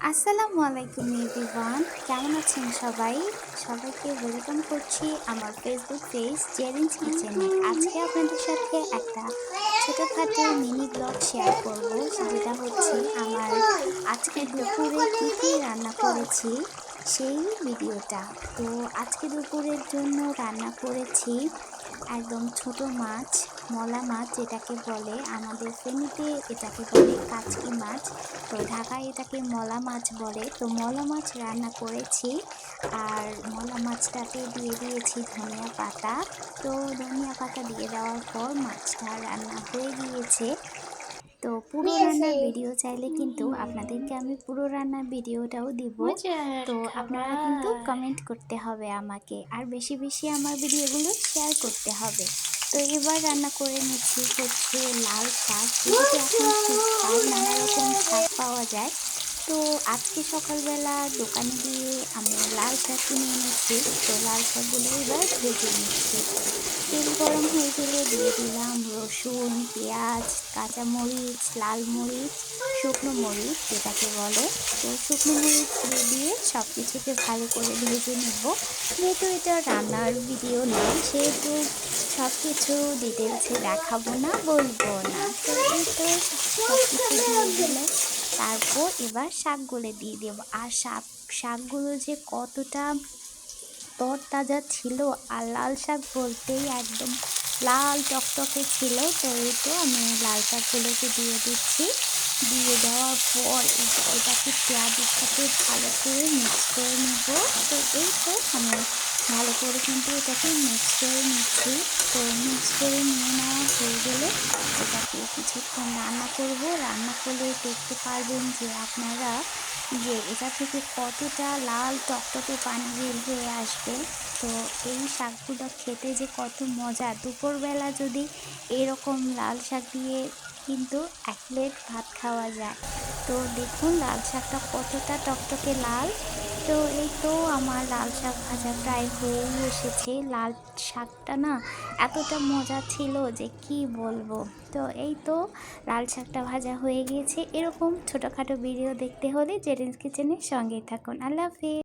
আসসালামু আলাইকুম এভরিওয়ান, কেমন আছেন সবাই? সবাইকে ওয়েলকাম করছি আমার ফেসবুক পেজ জেরিনস কিচেনে। আজকে আপনাদের সাথে একটা ছোটোখাটো মিনি ব্লগ শেয়ার করব, যেটা হচ্ছে আমার আজকে দুপুরে কী কী রান্না করেছি সেই ভিডিওটা। তো আজকে দুপুরের জন্য রান্না করেছি একদম ছোট মাছ, মলা মাছ যেটাকে বলে, আমাদের ফেনীতে এটাকে বলে কাচকি মাছ, তো ঢাকায় এটাকে মলা মাছ বলে। তো মলা মাছ রান্না করেছি, আর মলা মাছটাতে দিয়ে দিয়েছি ধনিয়া পাতা। তো ধনিয়া পাতা দিয়ে দেওয়ার পর মাছটা রান্না হয়ে গিয়েছে। তো পুরো রান্নার ভিডিও চাইলে কিন্তু আপনাদেরকে আমি পুরো রান্নার ভিডিওটাও দিব। মজার তো আপনারা কিন্তু খাবার। কমেন্ট করতে হবে আমাকে, আর বেশি বেশি আমার ভিডিওগুলো শেয়ার করতে হবে। তো এবার রান্না করে নিচ্ছি হচ্ছে লাল শাক, যেহেতু এখন শীতকাল নানা রকম শাক পাওয়া যায়। তো আজকে সকালবেলা দোকানে গিয়ে আমি লাল শাক কিনে এনেছি। তো লাল শাকগুলো এবার ভেজে নিচ্ছি। তেল গরম হয়ে গেলে দিয়ে দিলাম রসুন, পেঁয়াজ, কাঁচামরিচ, লাল মরিচ, শুকনো মরিচ যেটাকে বলে। তো শুকনো মরিচ দিয়ে সব কিছুকে ভালো করে ভেজে নেব। যেহেতু এটা রান্নার ভিডিও নয়, সেহেতু সব কিছু ডিটেলসে দেখাবো না, বলবো না। তো এই তো সব কিছু দিয়ে দিলে তারপর এবার শাকগুলো দিয়ে দেবো। আর শাকগুলো যে কতটা তরতাজা ছিল, আর লাল শাক বলতেই একদম লাল টকটকে ছিল। তো এই তো আমি লাল শাকগুলোকে দিয়ে দিচ্ছি। দিয়ে দেওয়ার পর এটাকে পেঁয়াজের সাথে ভালো করে মিক্স করে নেব। তো এই তো আমি ভালো করে কিন্তু এটাকে মিক্স করে নিচ্ছি। তো মিক্স করে নিয়ে নেওয়া হয়ে গেলে এটাকে কিছুক্ষণ রান্না করব। রান্না করলে দেখতে পারবেন যে আপনারা যে এটা থেকে কতটা লাল টকটকে পানি বের হয়ে আসবে। তো এই শাকগুলো খেতে যে কত মজা, দুপুরবেলা যদি এরকম লাল শাক দিয়ে কিন্তু এক প্লেট ভাত খাওয়া যায়। তো দেখুন লাল শাকটা কতটা টকটকে লাল। তো এই তো আমার লাল শাক ভাজা প্রায় হয়েই এসেছে। লাল শাকটা না এতটা মজা ছিল যে কি বলবো। তো এই তো লাল শাকটা ভাজা হয়ে গিয়েছে। এরকম ছোটোখাটো ভিডিও দেখতে হলে জেরিনস কিচেনের সঙ্গেই থাকুন। আল্লাহ হাফেজ।